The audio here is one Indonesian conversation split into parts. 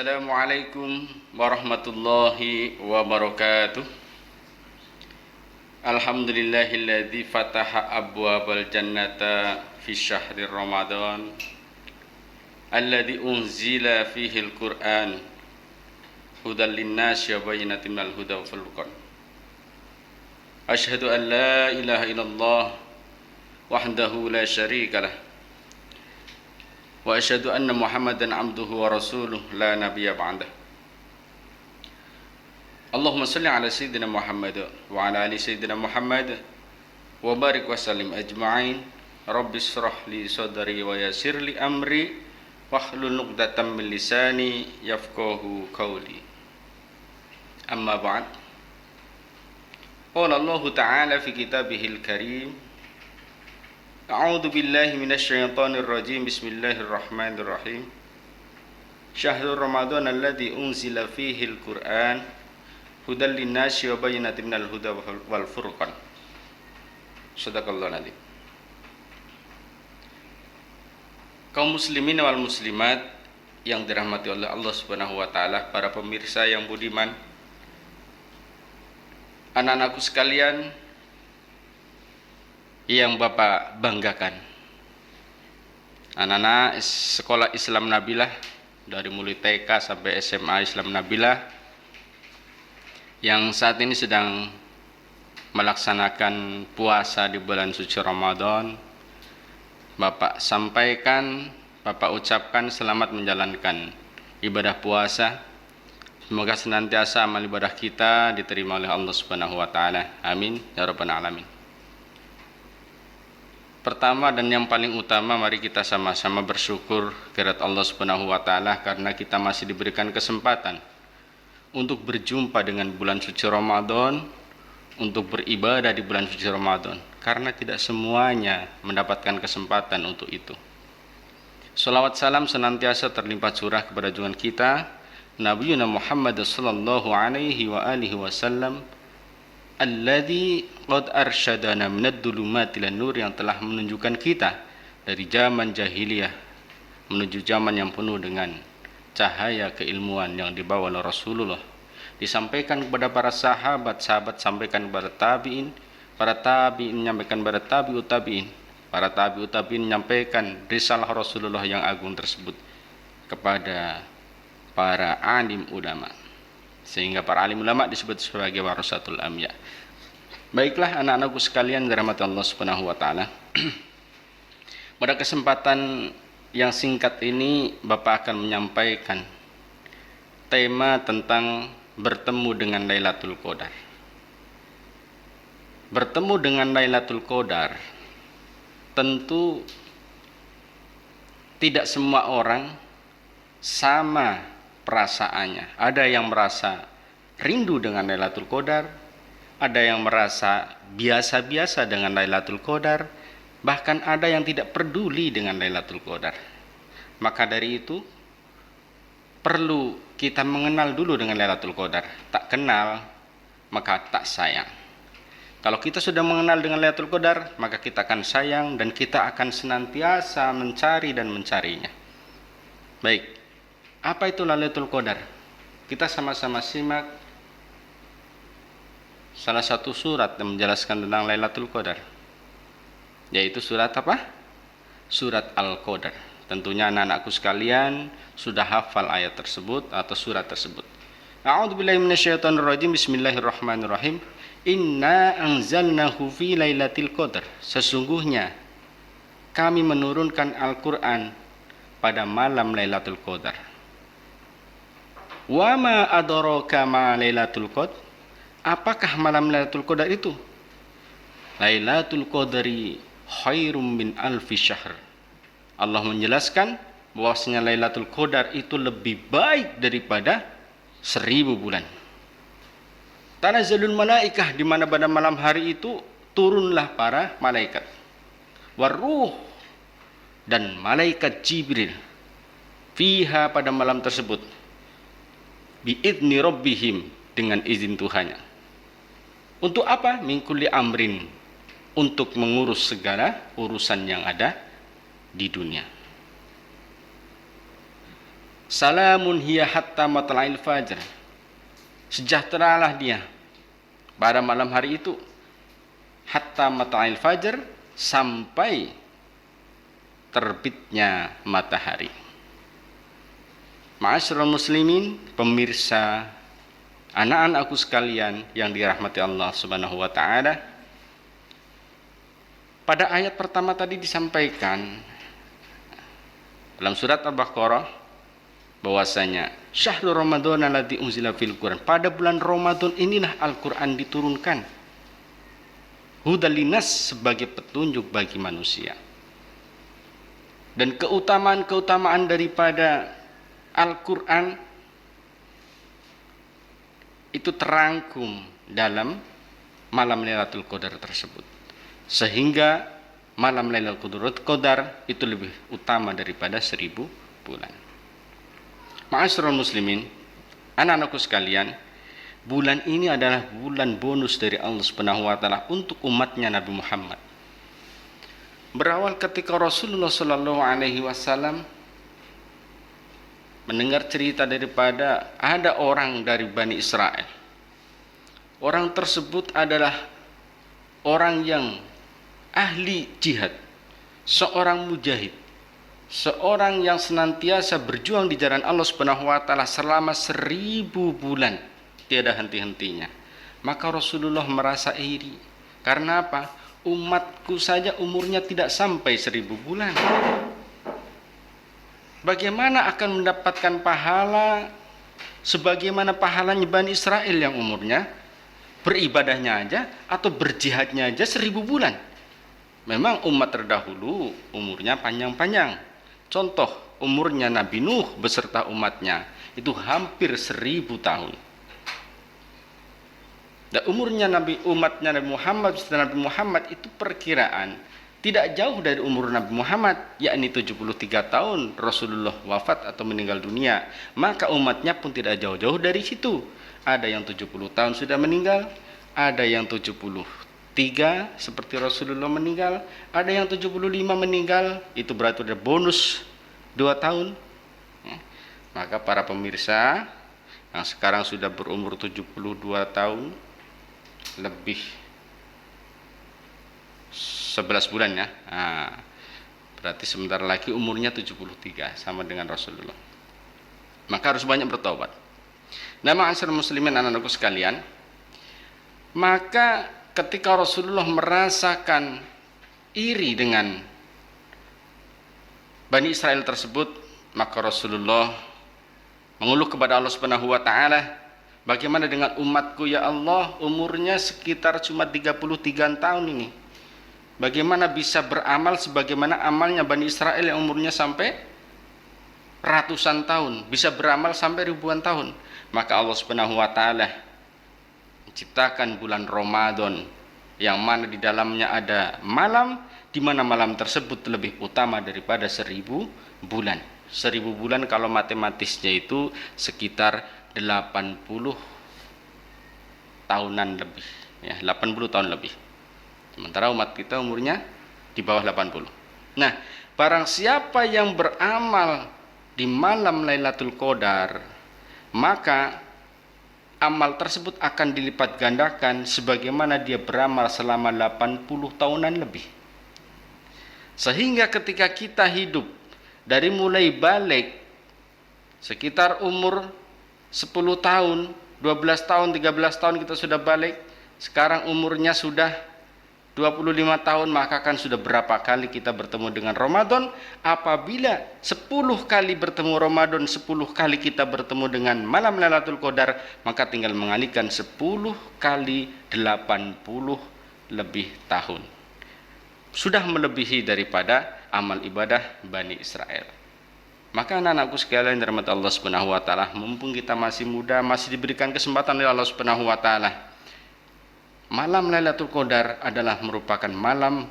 Assalamualaikum warahmatullahi wabarakatuh. Alhamdulillahilladzi fataha abwabal jannata fi syahri Ramadan alladzi unzila fihi al-Qur'an hudal linnasi wa bayyinatin minal huda wal furqan. Asyhadu an la ilaha illallah wahdahu la syarika lah wa asyhadu anna Muhammadan abduhu wa rasuluh la nabiyya ba'dah. Allahumma salli ala sayyidina Muhammad wa ala ali sayyidina Muhammad wa barik wa sallim ajma'in. Rabbi shrah li sadri wa yassir li amri wahlul 'uqdatam min lisani yafqahu qawli. Amma ba'd. Qala Allah ta'ala fi kitabihil karim, A'udzu billahi minasy syaithanir rajim. Bismillahirrahmanirrahim. Syahrul Ramadan alladzi unzila fihi al-Qur'an hudal linnasi wa bayyinatin minal huda wal furqan. Shadaqallahu adzim. Kaum muslimin wal muslimat yang dirahmati oleh Allah Subhanahu wa taala, para pemirsa yang budiman, anak-anakku sekalian yang Bapak banggakan, anak-anak sekolah Islam Nabilah dari mulai TK sampai SMA Islam Nabilah yang saat ini sedang melaksanakan puasa di bulan suci Ramadan, Bapak sampaikan, Bapak ucapkan selamat menjalankan ibadah puasa. Semoga senantiasa amal ibadah kita diterima oleh Allah Subhanahu wa taala. Amin ya rabbal alamin. Pertama dan yang paling utama, mari kita sama-sama bersyukur kehadirat Allah Subhanahu wa taala karena kita masih diberikan kesempatan untuk berjumpa dengan bulan suci Ramadan, untuk beribadah di bulan suci Ramadan, karena tidak semuanya mendapatkan kesempatan untuk itu. Salawat salam senantiasa terlimpah curah kepada junjungan kita Nabi Muhammad sallallahu alaihi wa alihi wasallam, alladzi qad arsyadana minad dhulumati ilan nur, yang telah menunjukkan kita dari zaman jahiliyah menuju zaman yang penuh dengan cahaya keilmuan yang dibawa oleh Rasulullah. Disampaikan kepada para sahabat, sahabat sampaikan kepada tabi'in, para tabi'in menyampaikan kepada tabi'ut tabi'in, para tabi'ut tabi'in menyampaikan risalah Rasulullah yang agung tersebut kepada para alim ulama, sehingga para alim ulama disebut sebagai warasatul anbiya. Baiklah anak-anakku sekalian dirahmati Allah Subhanahu wa taala. Pada kesempatan yang singkat ini Bapak akan menyampaikan tema tentang bertemu dengan Lailatul Qadar. Bertemu dengan Lailatul Qadar tentu tidak semua orang sama perasaannya. Ada yang merasa rindu dengan Lailatul Qadar, ada yang merasa biasa-biasa dengan Lailatul Qadar, bahkan ada yang tidak peduli dengan Lailatul Qadar. Maka dari itu perlu kita mengenal dulu dengan Lailatul Qadar. Tak kenal maka tak sayang. Kalau kita sudah mengenal dengan Lailatul Qadar, maka kita akan sayang dan kita akan senantiasa mencari dan mencarinya. Baik, apa itu Lailatul Qadar? Kita sama-sama simak salah satu surat yang menjelaskan tentang Lailatul Qadar, yaitu surat apa? Surat Al-Qadar. Tentunya anak-anakku sekalian sudah hafal ayat tersebut atau surat tersebut. A'udzu billahi minasyaitonir rajim. Bismillahirrahmanirrahim. Inna anzalnahu fi lailatul qadar. Sesungguhnya kami menurunkan Al-Qur'an pada malam Lailatul Qadar. Wa ma adraka ma Lailatul Qadar? Apakah malam Lailatul Qadar itu? Lailatul Qadari khairum min alfi syahr. Allah menjelaskan bahwasanya Lailatul Qadar itu lebih baik daripada 1000 bulan. Tanazzalul malaikah, di mana pada malam hari itu turunlah para malaikat. Waruh, dan malaikat Jibril. Fiha, pada malam tersebut. Biidni rabbihim, dengan izin Tuhannya. Untuk apa? Min kulli amrin, untuk mengurus segala urusan yang ada di dunia. Salamun hiya hatta matla'il fajr. Sejahteralah dia pada malam hari itu hatta matla'il fajr, sampai terbitnya matahari. Ma'asyiral muslimin, pemirsa, anak-anakku sekalian yang dirahmati Allah Subhanahu wa taala. Pada ayat pertama tadi disampaikan dalam surat Al-Baqarah bahwasanya syahrul Ramadan alladzi unzila fil Qur'an, pada bulan Ramadan inilah Al-Qur'an diturunkan. Hudal linas, sebagai petunjuk bagi manusia. Dan keutamaan-keutamaan daripada Al-Qur'an itu terangkum dalam malam Lailatul Qadar tersebut. Sehingga malam Lailatul Qadar itu lebih utama daripada 1000 bulan. Ma'asyiral muslimin, anak-anakku sekalian, bulan ini adalah bulan bonus dari Allah Subhanahu wa taala untuk umatnya Nabi Muhammad. Berawal ketika Rasulullah sallallahu alaihi wasallam mendengar cerita daripada ada orang dari Bani Israel. Orang tersebut adalah orang yang ahli jihad, seorang mujahid, seorang yang senantiasa berjuang di jalan Allah Subhanahu wa taala selama 1000 bulan tiada henti-hentinya. Maka Rasulullah merasa iri. Karena apa? Umatku saja umurnya tidak sampai 1000 bulan. Bagaimana akan mendapatkan pahala sebagaimana pahalanya Bani Israel yang umurnya beribadahnya aja atau berjihadnya aja 1000 bulan. Memang umat terdahulu umurnya panjang-panjang. Contoh, umurnya Nabi Nuh beserta umatnya itu hampir 1000 tahun. Dan umurnya umatnya Nabi Muhammad beserta Nabi Muhammad itu perkiraan tidak jauh dari umur Nabi Muhammad, yakni 73 tahun Rasulullah wafat atau meninggal dunia. Maka umatnya pun tidak jauh-jauh dari situ. Ada yang 70 tahun sudah meninggal, ada yang 73 seperti Rasulullah meninggal, ada yang 75 meninggal, itu berarti ada bonus 2 tahun. Maka para pemirsa yang sekarang sudah berumur 72 tahun lebih 11 bulan ya. Berarti sebentar lagi umurnya 73 sama dengan Rasulullah. Maka harus banyak bertobat. Nah, ma'asyiral muslimin, anak-anakku sekalian, maka ketika Rasulullah merasakan iri dengan Bani Israel tersebut, maka Rasulullah mengeluh kepada Allah Subhanahu wa taala, bagaimana dengan umatku ya Allah, umurnya sekitar cuma 33 tahun ini. Bagaimana bisa beramal sebagaimana amalnya Bani Israel yang umurnya sampai ratusan tahun, bisa beramal sampai ribuan tahun. Maka Allah Subhanahu wa taala menciptakan bulan Ramadan yang mana di dalamnya ada malam, di mana malam tersebut lebih utama daripada 1000 bulan. 1000 bulan kalau matematisnya itu sekitar 80 tahunan lebih, ya, 80 tahun lebih. Sementara umat kita umurnya di bawah 80. Nah, barang siapa yang beramal di malam Lailatul Qadar, maka amal tersebut akan dilipat gandakan sebagaimana dia beramal selama 80 tahunan lebih. Sehingga ketika kita hidup dari mulai balik sekitar umur 10 tahun, 12 tahun, 13 tahun kita sudah balik, sekarang umurnya sudah 25 tahun, maka kan sudah berapa kali kita bertemu dengan Ramadan. Apabila 10 kali bertemu Ramadan, 10 kali kita bertemu dengan malam Lailatul Qadar, maka tinggal mengalihkan 10 kali 80 lebih tahun. Sudah melebihi daripada amal ibadah Bani Israel. Maka anak-anakku sekalian dirahmati Allah Subhanahu wa taala, mumpung kita masih muda, masih diberikan kesempatan oleh Allah Subhanahu wa taala, malam Lailatul Qadar adalah merupakan malam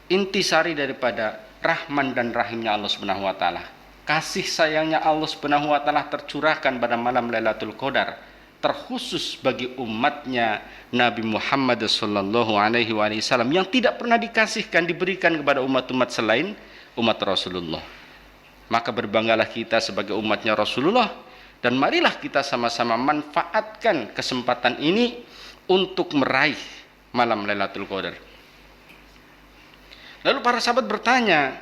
intisari daripada rahman dan rahimnya Allah Subhanahu wa taala. Kasih sayangnya Allah Subhanahu wa taala tercurahkan pada malam Lailatul Qadar, terkhusus bagi umatnya Nabi Muhammad sallallahu alaihi wasallam yang tidak pernah dikasihkan, diberikan kepada umat-umat selain umat Rasulullah. Maka berbanggalah kita sebagai umatnya Rasulullah, dan marilah kita sama-sama manfaatkan kesempatan ini untuk meraih malam Lailatul Qadar. Lalu para sahabat bertanya,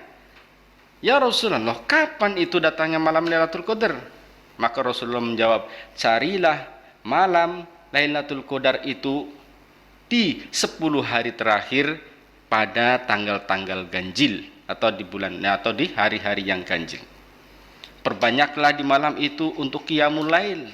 "Ya Rasulullah, kapan itu datangnya malam Lailatul Qadar?" Maka Rasulullah menjawab, "Carilah malam Lailatul Qadar itu di 10 hari terakhir pada tanggal-tanggal ganjil atau di bulan atau di hari-hari yang ganjil. Perbanyaklah di malam itu untuk qiyamul lail.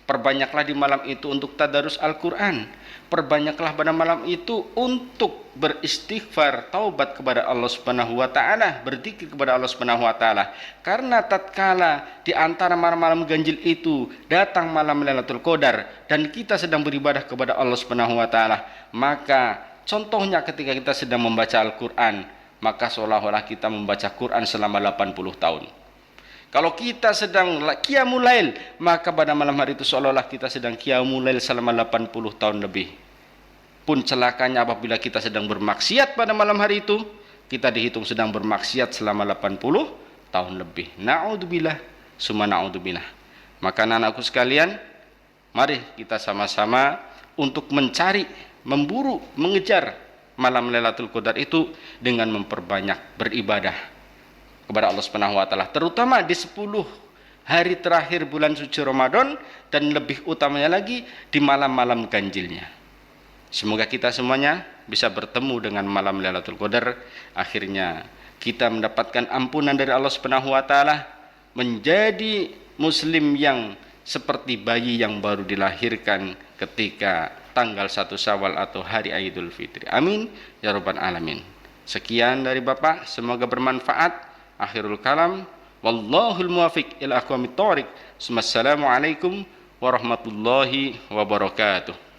Perbanyaklah di malam itu untuk tadarus Al-Qur'an. Perbanyaklah pada malam itu untuk beristighfar, taubat kepada Allah Subhanahu wa taala, berzikir kepada Allah Subhanahu wa taala. Karena tatkala di antara malam-malam ganjil itu datang malam Lailatul Qadar dan kita sedang beribadah kepada Allah Subhanahu wa taala, maka contohnya ketika kita sedang membaca Al-Qur'an, maka seolah-olah kita membaca Quran selama 80 tahun. Kalau kita sedang qiyamul lail, maka pada malam hari itu seolah-olah kita sedang qiyamul lail selama 80 tahun lebih. Pun celakanya apabila kita sedang bermaksiat pada malam hari itu, kita dihitung sedang bermaksiat selama 80 tahun lebih. Na'udzubillah, summa na'udzubillah. Maka anak-anakku sekalian, mari kita sama-sama untuk mencari, memburu, mengejar malam Lailatul Qadar itu dengan memperbanyak beribadah kepada Allah Subhanahu wa taala, terutama di 10 hari terakhir bulan suci Ramadan, dan lebih utamanya lagi di malam-malam ganjilnya. Semoga kita semuanya bisa bertemu dengan malam Lailatul Qadar, akhirnya kita mendapatkan ampunan dari Allah Subhanahu wa taala, menjadi muslim yang seperti bayi yang baru dilahirkan ketika tanggal 1 Syawal atau hari Idul Fitri. Amin ya rabbal alamin. Sekian dari Bapak, semoga bermanfaat. Akhirul kalam, wallahul muwafiq ila aqwamit thoriq. Assalamualaikum warahmatullahi wabarakatuh.